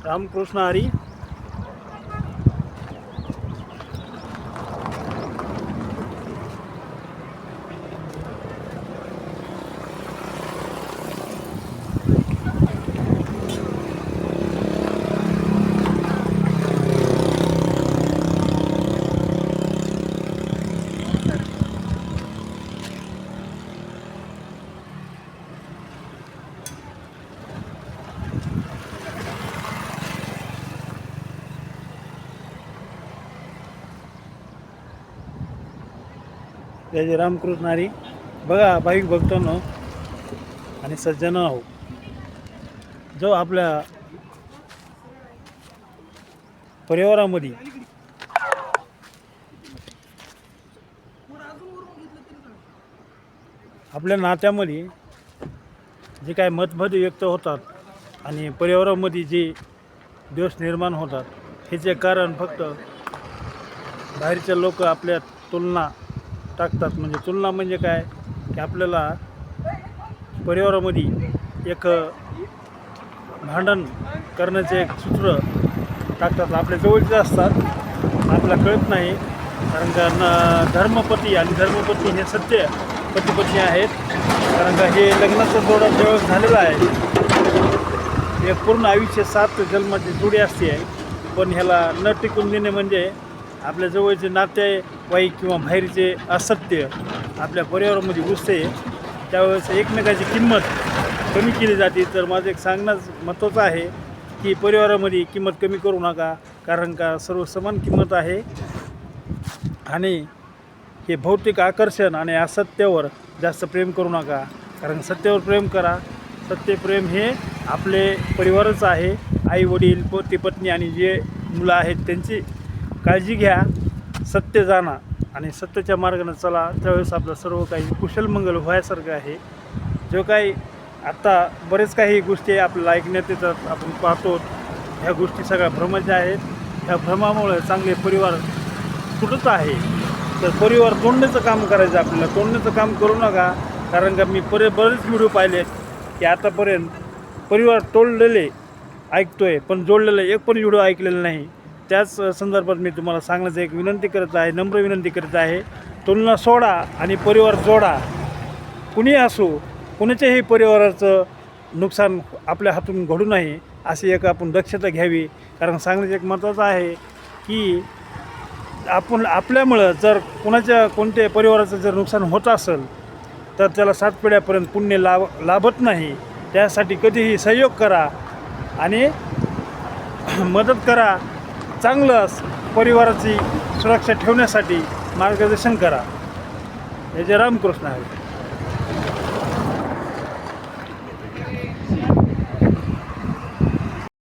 रामकृष्ण हरी. जय जय रामकृष्ण हरी. बघा भाविक भक्तांनो आणि सज्जन हो, जो आपल्या परिवारामध्ये आपल्या नात्यामध्ये जे काय मतभेद व्यक्त होतात आणि परिवारामध्ये जे दोष निर्माण होतात, ह्याचे कारण फक्त बाहेरचे लोक आपल्या तुलना टाकतात. म्हणजे तुलना म्हणजे काय की आपल्याला परिवारामध्ये एक भांडण करण्याचे एक सूत्र टाकतात. आपल्या जवळचे असतात, आपल्याला कळत नाही. कारण का धर्मपती आणि धर्मपत्नी हे सत्य पती आहेत. कारण का हे लग्नाचा जोडा ज्यावेळेस झालेला आहे, एक पूर्ण आयुष्य 7 जन्माची जोडी असते आहे. पण ह्याला न टिकून देणे म्हणजे आपल्या जवळचे नातेवाईक किंवा बाहेरचे असत्य आपल्या परिवारामध्ये घुसते, त्यावेळेस एकमेकाची किंमत कमी केली जाते. तर माझं एक सांगणं महत्त्वाचं आहे की परिवारामध्ये किंमत कमी करू नका. कारण का सर्व समान किंमत आहे. आणि हे भौतिक आकर्षण आणि असत्यावर जास्त प्रेम करू नका. कारण सत्यावर प्रेम करा. सत्य प्रेम हे आपले परिवारच आहे. आई वडील, पती पत्नी आणि जे मुलं आहेत त्यांची काळजी घ्या. सत्य जाणा आणि सत्याच्या मार्गाने चला. त्यावेळेस आपलं सर्व काही कुशल मंगल व्हायसारखं आहे. जो काही आत्ता बरेच काही गोष्टी आपल्याला ऐकण्यात येतात, आपण पाहतो, ह्या गोष्टी सगळ्या भ्रमाच्या आहेत. ह्या भ्रमामुळे चांगले परिवार तुटत आहे. तर परिवार तोडण्याचं काम करायचं, आपल्याला तोडण्याचं काम करू नका. कारण का मी बरेच व्हिडिओ पाहिलेत की आतापर्यंत परिवार तोडलेले ऐकतोय, पण जोडलेले एक पण व्हिडिओ ऐकलेला नाही. त्याच संदर्भात मी तुम्हाला सांगण्याचं एक विनंती करत आहे, नम्र विनंती करत आहे. तुलना सोडा आणि परिवार जोडा. कुणी असो, कुणाच्याही परिवाराचं नुकसान आपल्या हातून घडू नये अशी एक आपण दक्षता घ्यावी. कारण सांगण्याचं एक महत्त्वाचं आहे की आपण आपल्यामुळं जर कोणत्या परिवाराचं जर नुकसान होत असेल तर त्याला 7 पिढ्यापर्यंत पुण्य लाभत नाही. त्यासाठी कधीही सहयोग करा आणि मदत करा. चांगलं परिवाराची सुरक्षा ठेवण्यासाठी मार्गदर्शन करा. हे जे रामकृष्ण आहे.